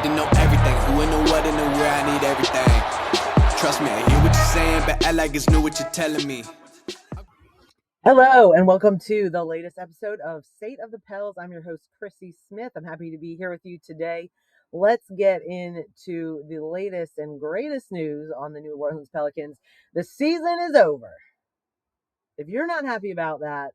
to know everything. Who and the what and the where, I need everything. Trust me, I hear what you're saying, but act like it's new what you're telling me. Hello, and welcome to the latest episode of State of the Pels. I'm your host, Chrissy Smith. I'm happy to be here with you today. Let's get into the latest and greatest news on the New Orleans Pelicans. The season is over. If you're not happy about that,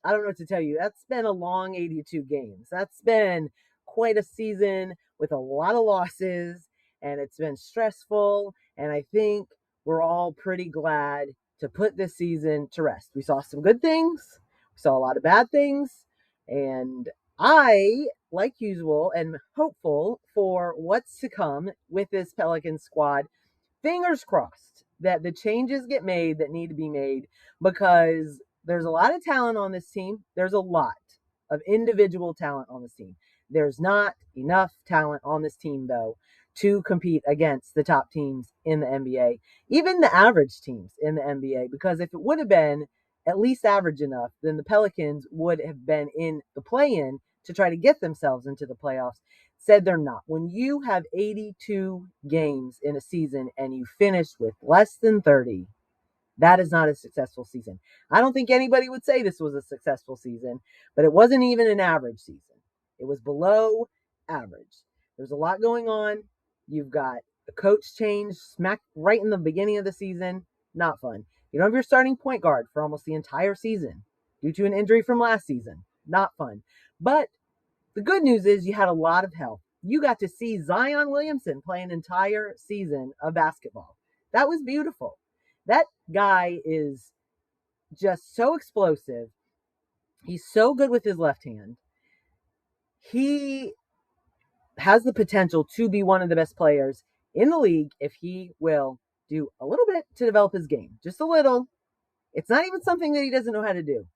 I don't know what to tell you. That's been a long 82 games. That's been quite a season with a lot of losses, and it's been stressful, and I think we're all pretty glad to put this season to rest. We saw some good things, we saw a lot of bad things, and I, like usual, am hopeful for what's to come with this Pelican squad. Fingers crossed that the changes get made that need to be made, because there's a lot of talent on this team. There's a lot of individual talent on this team. There's not enough talent on this team, though, to compete against the top teams in the NBA, even the average teams in the NBA, because if it would have been at least average enough, then the Pelicans would have been in the play-in to try to get themselves into the playoffs. Said they're not. When you have 82 games in a season and you finish with less than 30, that is not a successful season. I don't think anybody would say this was a successful season, but it wasn't even an average season. It was below average. There's a lot going on. You've got a coach change smack right in the beginning of the season. Not fun. You don't have your starting point guard for almost the entire season due to an injury from last season. Not fun. But the good news is you had a lot of help. You got to see Zion Williamson play an entire season of basketball. That was beautiful. That guy is just so explosive. He's so good with his left hand. He has the potential to be one of the best players in the league if he will do a little bit to develop his game. Just a little. It's not even something that he doesn't know how to do.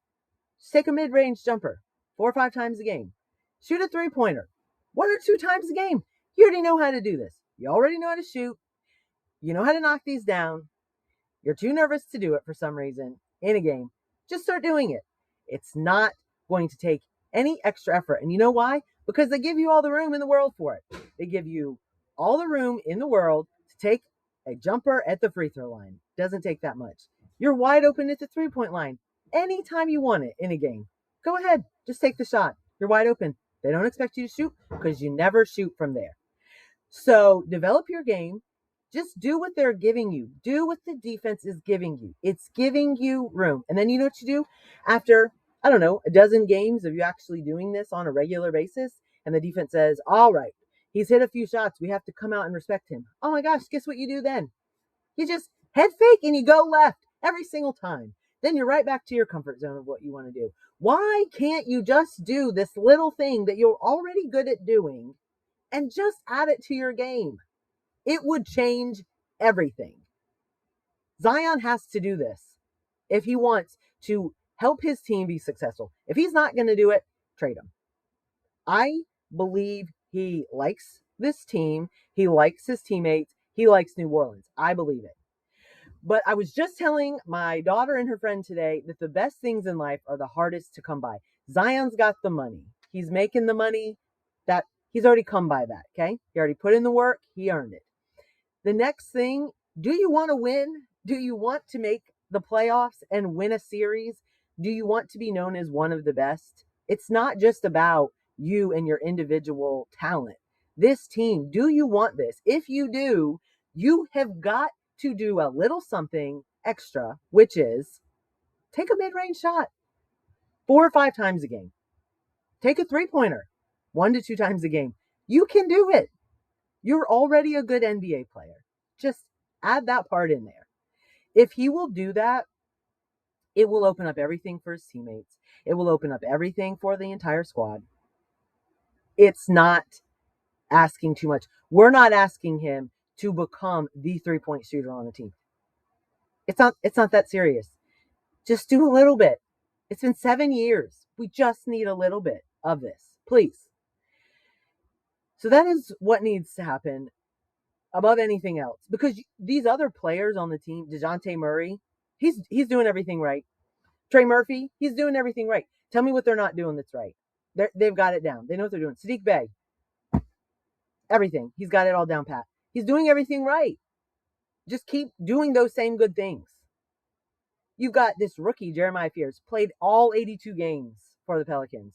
Just take a mid-range jumper 4 or 5 times a game. Shoot a three-pointer 1 or 2 times a game. You already know how to do this. You already know how to shoot. You know how to knock these down. You're too nervous to do it for some reason in a game. Just start doing it. It's not going to take any extra effort. And you know why? Because they give you all the room in the world for it. They give you all the room in the world to take a jumper at the free throw line. Doesn't take that much. You're wide open at the three-point line anytime you want it in a game. Go ahead. Just take the shot. You're wide open. They don't expect you to shoot because you never shoot from there. So develop your game. Just do what they're giving you. Do what the defense is giving you. It's giving you room. And then you know what you do? After, I don't know, a dozen games of you actually doing this on a regular basis, and the defense says, all right, he's hit a few shots. We have to come out and respect him. Oh my gosh, guess what you do then? You just head fake and you go left every single time. Then you're right back to your comfort zone of what you want to do. Why can't you just do this little thing that you're already good at doing and just add it to your game? It would change everything. Zion has to do this if he wants to help his team be successful. If he's not going to do it, trade him. I believe he likes this team. He likes his teammates. He likes New Orleans. I believe it. But I was just telling my daughter and her friend today that the best things in life are the hardest to come by. Zion's got the money. He's making the money. That he's already come by that, okay? He already put in the work. He earned it. The next thing, do you want to win? Do you want to make the playoffs and win a series? Do you want to be known as one of the best? It's not just about you and your individual talent. This team, do you want this? If you do, you have got to do a little something extra, which is take a mid-range shot 4 or 5 times a game. Take a three-pointer 1 to 2 times a game. You can do it. You're already a good NBA player. Just add that part in there. If he will do that, it will open up everything for his teammates. It will open up everything for the entire squad. It's not asking too much. We're not asking him to become the three-point shooter on the team. It's not that serious. Just do a little bit. It's been 7 years. We just need a little bit of this, please. So that is what needs to happen above anything else. Because these other players on the team, DeJounte Murray, he's doing everything right. Trey Murphy, he's doing everything right. Tell me what they're not doing that's right. They've got it down. They know what they're doing. Saddiq Bey, everything. He's got it all down pat. He's doing everything right. Just keep doing those same good things. You've got this rookie, Jeremiah Fears, played all 82 games for the Pelicans.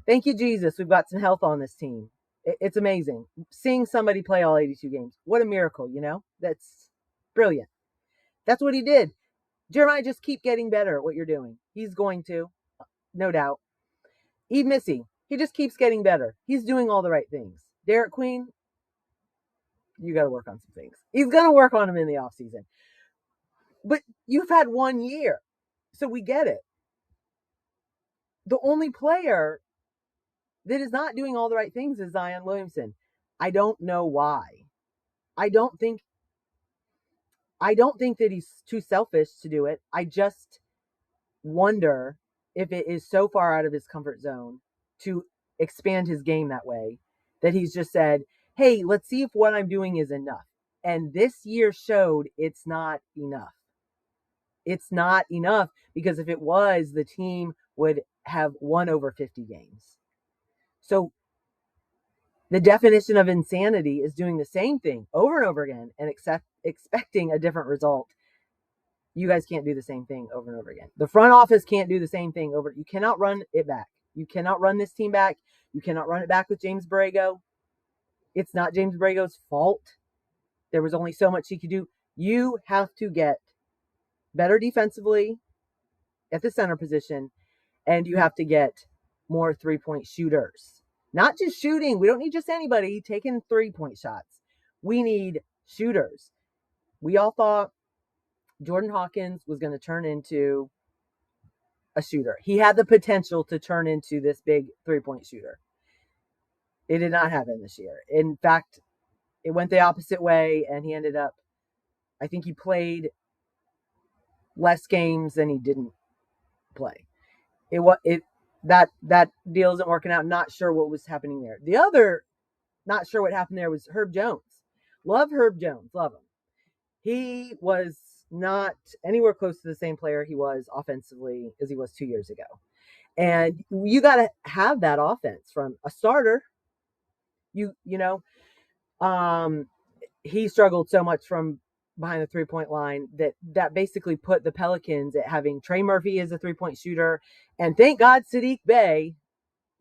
Thank you, Jesus. We've got some health on this team. It's amazing. Seeing somebody play all 82 games. What a miracle, you know? That's brilliant. That's what he did. Jeremiah, just keep getting better at what you're doing. He's going to, no doubt. Eve Missy, he just keeps getting better. He's doing all the right things. Derek Queen, you got to work on some things. He's going to work on them in the offseason. But you've had 1 year, so we get it. The only player that is not doing all the right things is Zion Williamson. I don't know why. I don't think that he's too selfish to do it. I just wonder if it is so far out of his comfort zone to expand his game that way that he's just said, hey, let's see if what I'm doing is enough. And this year showed it's not enough. It's not enough, because if it was, the team would have won over 50 games. So the definition of insanity is doing the same thing over and over again and expecting a different result. You guys can't do the same thing over and over again. The front office can't do the same thing over. You cannot run it back. You cannot run this team back. You cannot run it back with James Borrego. It's not James Borrego's fault. There was only so much he could do. You have to get better defensively at the center position, and you have to get more three-point shooters. Not just shooting. We don't need just anybody taking three-point shots. We need shooters. We all thought Jordan Hawkins was going to turn into a shooter. He had the potential to turn into this big three-point shooter. It did not happen this year. In fact, it went the opposite way, and he ended up, I think he played less games than he didn't play. That deal isn't working out. Not sure what was happening there. The other, not sure what happened there, was Herb Jones. Love Herb Jones. Love him. He was not anywhere close to the same player he was offensively as he was 2 years ago. And you got to have that offense from a starter. He struggled so much from behind the three-point line that basically put the Pelicans at having Trey Murphy as a three-point shooter. And thank God Saddiq Bey,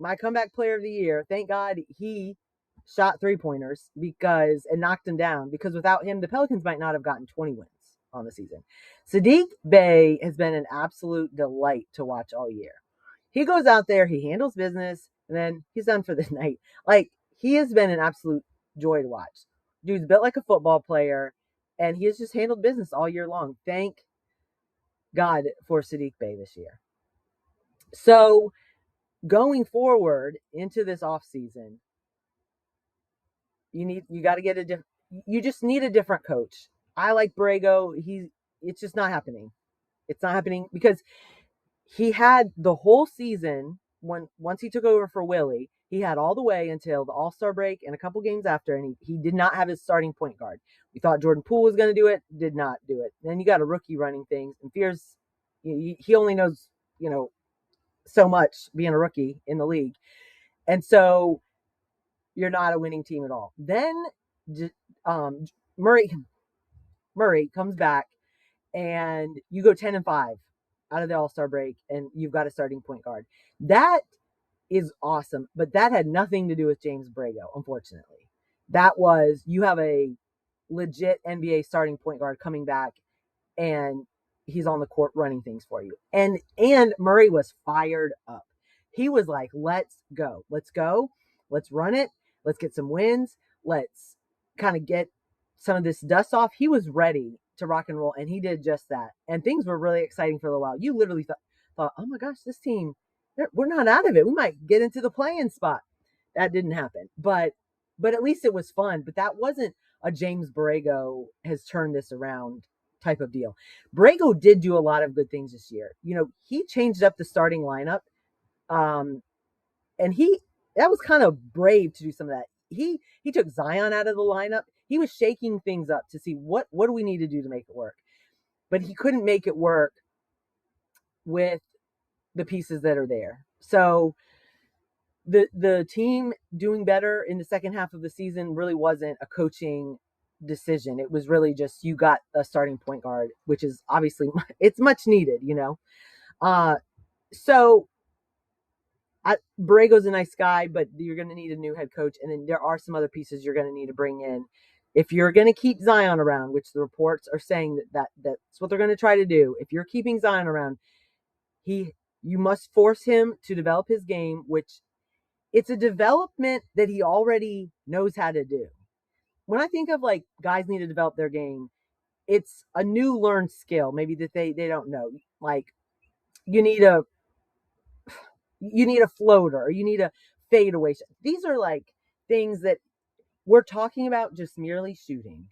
my comeback player of the year, thank God he shot three-pointers and knocked him down, because without him, the Pelicans might not have gotten 20 wins on the season. Saddiq Bey has been an absolute delight to watch all year. He goes out there, he handles business, and then he's done for the night. Like, he has been an absolute joy to watch. Dude's built like a football player, and he has just handled business all year long. Thank God for Saddiq Bey this year. So going forward into this offseason, you got to get you just need a different coach. I like Borrego. It's just not happening. It's not happening because he had the whole season once he took over for Willie. He had all the way until the All-Star break and a couple games after, and he did not have his starting point guard. We thought Jordan Poole was going to do it, did not do it. Then you got a rookie running things, and Fears, he only knows, so much being a rookie in the league. And so you're not a winning team at all. Then Murray comes back, and you go 10-5 out of the All-Star break, and you've got a starting point guard. That is awesome, but that had nothing to do with James Borrego, unfortunately. That was, you have a legit NBA starting point guard coming back, and he's on the court running things for you. And Murray was fired up. He was like, let's go. Let's run it. Let's get some wins. Let's kind of get some of this dust off. He was ready to rock and roll, and he did just that. And things were really exciting for a little while. You literally thought, oh my gosh, this team, we're not out of it. We might get into the play-in spot. That didn't happen. But at least it was fun. But that wasn't a James Borrego has turned this around type of deal. Borrego did do a lot of good things this year. He changed up the starting lineup. And that was kind of brave to do some of that. He took Zion out of the lineup. He was shaking things up to see what do we need to do to make it work. But he couldn't make it work with the pieces that are there. So the team doing better in the second half of the season really wasn't a coaching decision. It was really just you got a starting point guard, which is obviously it's much needed, So Borrego's a nice guy, but you're going to need a new head coach, and then there are some other pieces you're going to need to bring in. If you're going to keep Zion around, which the reports are saying that's what they're going to try to do. If you're keeping Zion around, you must force him to develop his game, which it's a development that he already knows how to do. When I think of like guys need to develop their game, it's a new learned skill, maybe that they don't know. Like you need a floater, or you need a fadeaway. These are like things that we're talking about just merely shooting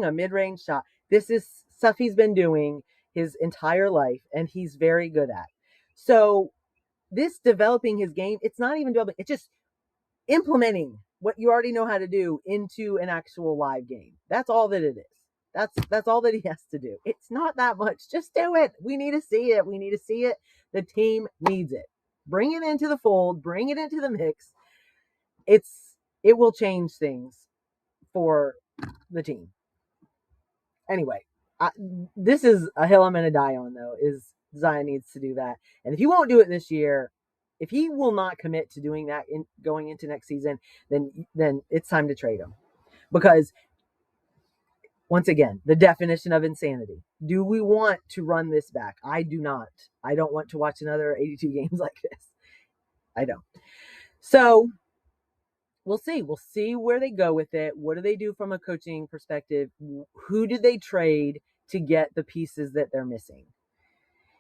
a mid-range shot. This is stuff he's been doing his entire life, and he's very good at. So this developing his game, it's not even developing, it's just implementing what you already know how to do into an actual live game. That's all that it is. That's all that he has to do. It's not that much. Just do it. We need to see it. We need to see it. The team needs it. Bring it into the fold. Bring it into the mix. It will change things for the team. Anyway, this is a hill I'm going to die on, though, is Zion needs to do that. And if he won't do it this year, if he will not commit to doing that going into next season, then it's time to trade him. Because, once again, the definition of insanity. Do we want to run this back? I do not. I don't want to watch another 82 games like this. I don't. So we'll see. We'll see where they go with it. What do they do from a coaching perspective? Who did they trade to get the pieces that they're missing?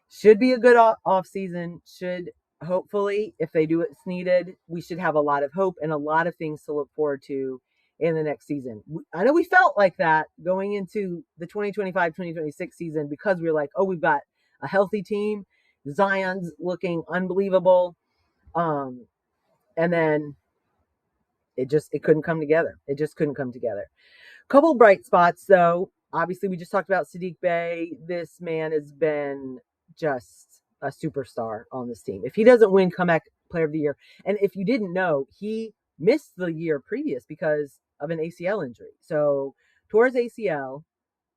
Should be a good off season. Should, hopefully, if they do what's needed, we should have a lot of hope and a lot of things to look forward to in the next season. I know we felt like that going into the 2025-2026 season because we were like, oh, we've got a healthy team. Zion's looking unbelievable. And then it couldn't come together. It just couldn't come together. Couple bright spots, though. Obviously, we just talked about Saddiq Bey. This man has been just a superstar on this team. If he doesn't win comeback player of the year, and if you didn't know, he missed the year previous because of an ACL injury. So tore his ACL,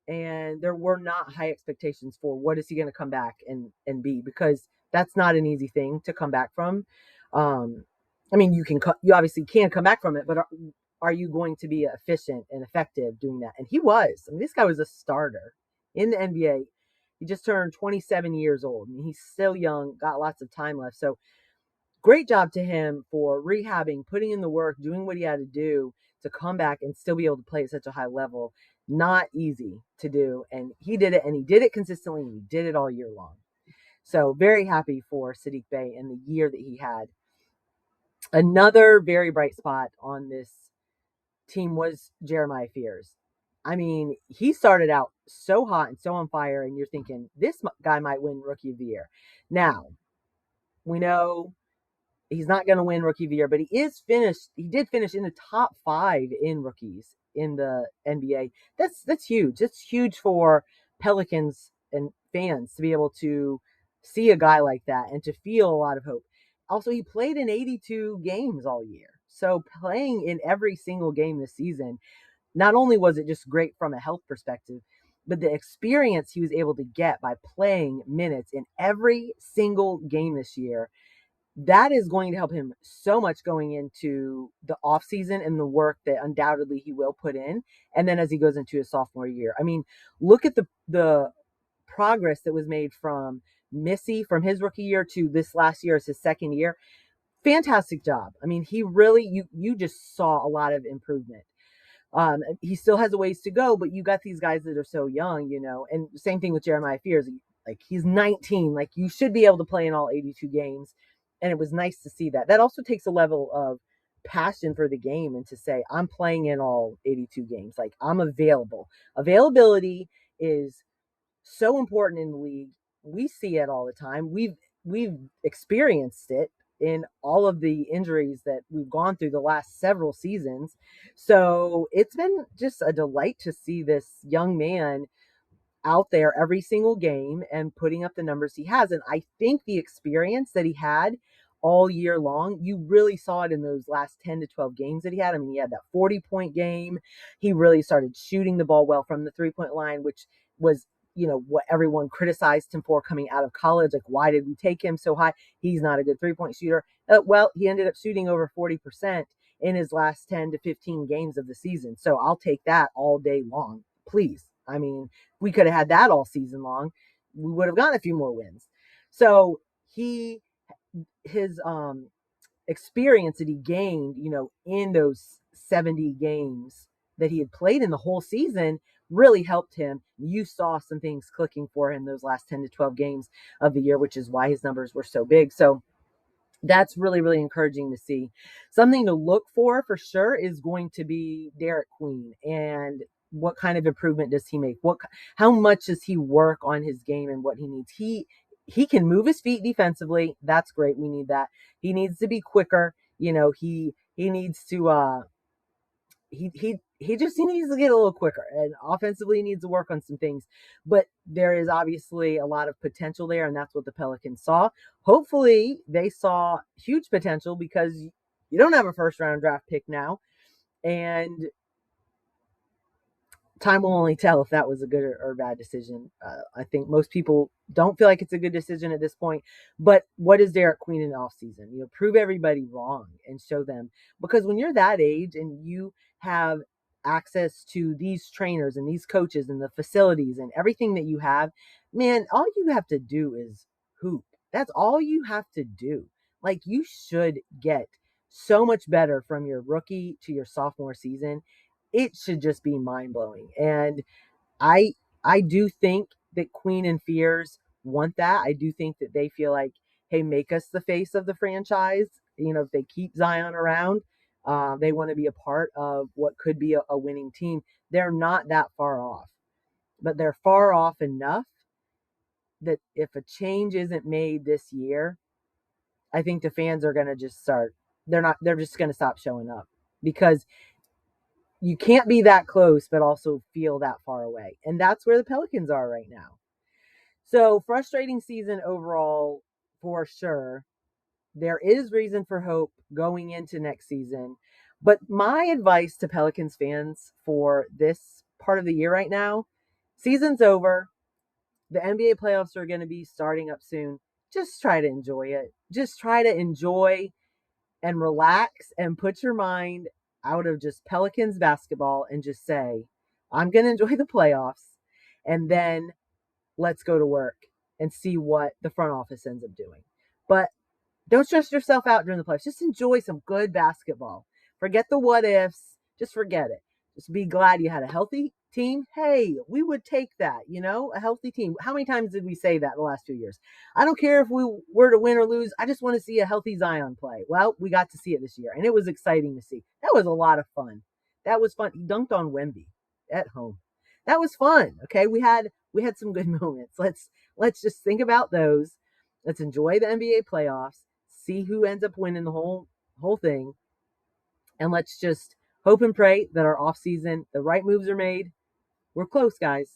and there were not high expectations for what is he going to come back and be, because that's not an easy thing to come back from. I mean, you obviously can come back from it, but are you going to be efficient and effective doing that? And he was. I mean, this guy was a starter in the NBA. He just turned 27 years old. I mean, he's still young, got lots of time left. So great job to him for rehabbing, putting in the work, doing what he had to do to come back and still be able to play at such a high level. Not easy to do. And he did it, and he did it consistently, and he did it all year long. So very happy for Saddiq Bey and the year that he had. Another very bright spot on this team was Jeremiah Fears. I mean, he started out so hot and so on fire, and you're thinking, this guy might win Rookie of the Year. Now, we know he's not going to win Rookie of the Year, but he did finish in the top 5 in rookies in the NBA. That's huge. That's huge for Pelicans and fans to be able to see a guy like that and to feel a lot of hope. Also, he played in 82 games all year. So playing in every single game this season, not only was it just great from a health perspective, but the experience he was able to get by playing minutes in every single game this year, that is going to help him so much going into the offseason and the work that undoubtedly he will put in. And then as he goes into his sophomore year, I mean, look at the progress that was made from Missy from his rookie year to this last year as his second year. Fantastic job. I mean, he really, you just saw a lot of improvement. He still has a ways to go, but you got these guys that are so young, and same thing with Jeremiah Fears. Like, he's 19, like you should be able to play in all 82 games. And it was nice to see that. That also takes a level of passion for the game and to say, I'm playing in all 82 games. Like, I'm available. Availability is so important in the league. We see it all the time. We've experienced it in all of the injuries that we've gone through the last several seasons. So it's been just a delight to see this young man out there every single game and putting up the numbers he has. And I think the experience that he had all year long. You really saw it in those last 10 to 12 games that he had. I mean, he had that 40-point game. He really started shooting the ball well from the 3-point line, which was, what everyone criticized him for coming out of college. Like, why did we take him so high? He's not a good 3-point shooter. Well, he ended up shooting over 40% in his last 10 to 15 games of the season. So I'll take that all day long, please. I mean, we could have had that all season long. We would have gotten a few more wins. So his experience that he gained, in those 70 games that he had played in the whole season really helped him. You saw some things clicking for him those last 10 to 12 games of the year, which is why his numbers were so big. So that's really, really encouraging to see. Something to look for sure is going to be Derek Queen, and what kind of improvement does he make? How much does he work on his game and what he needs? He can move his feet defensively. That's great. We need that. He needs to be quicker. He needs to he needs to get a little quicker, and offensively he needs to work on some things, but there is obviously a lot of potential there, and that's what the Pelicans saw. Hopefully they saw huge potential, because you don't have a first round draft pick now, and time will only tell if that was a good or bad decision. I think most people don't feel like it's a good decision at this point. But what is Derek Queen in the offseason? Prove everybody wrong and show them. Because when you're that age and you have access to these trainers and these coaches and the facilities and everything that you have, man, all you have to do is hoop. That's all you have to do. Like, you should get so much better from your rookie to your sophomore season. It should just be mind-blowing. And I do think that Queen and Fears want that. I do think that they feel like, hey, make us the face of the franchise. If they keep Zion around, they want to be a part of what could be a winning team. They're not that far off, but they're far off enough that if a change isn't made this year, I think the fans are going to just they're just going to stop showing up, because you can't be that close but also feel that far away. And that's where the Pelicans are right now. So, frustrating season overall for sure. There is reason for hope going into next season. But my advice to Pelicans fans for this part of the year right now, season's over. The NBA playoffs are going to be starting up soon. Just try to enjoy it. Just try to enjoy and relax and put your mind out of just Pelicans basketball and just say, I'm going to enjoy the playoffs, and then let's go to work and see what the front office ends up doing. But don't stress yourself out during the playoffs. Just enjoy some good basketball. Forget the what ifs. Just forget it. Just be glad you had a healthy team. Hey, we would take that, a healthy team. How many times did we say that in the last 2 years? I don't care if we were to win or lose. I just want to see a healthy Zion play. Well, we got to see it this year, and it was exciting to see. That was a lot of fun. That was fun. He dunked on Wemby at home. That was fun. Okay, we had some good moments. Let's just think about those. Let's enjoy the NBA playoffs. See who ends up winning the whole thing, and let's just hope and pray that our offseason, the right moves are made. We're close, guys.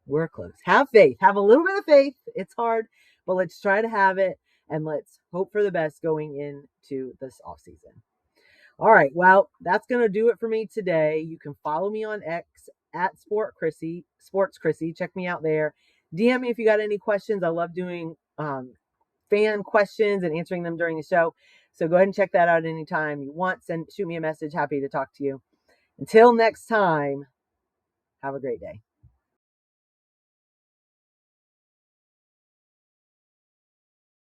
We're close. Have faith. Have a little bit of faith. It's hard, but let's try to have it, and let's hope for the best going into this offseason. All right. Well, that's going to do it for me today. You can follow me on X at Sports Chrissy. Check me out there. DM me if you got any questions. I love doing fan questions and answering them during the show. So go ahead and check that out anytime you want. Shoot me a message. Happy to talk to you. Until next time, have a great day.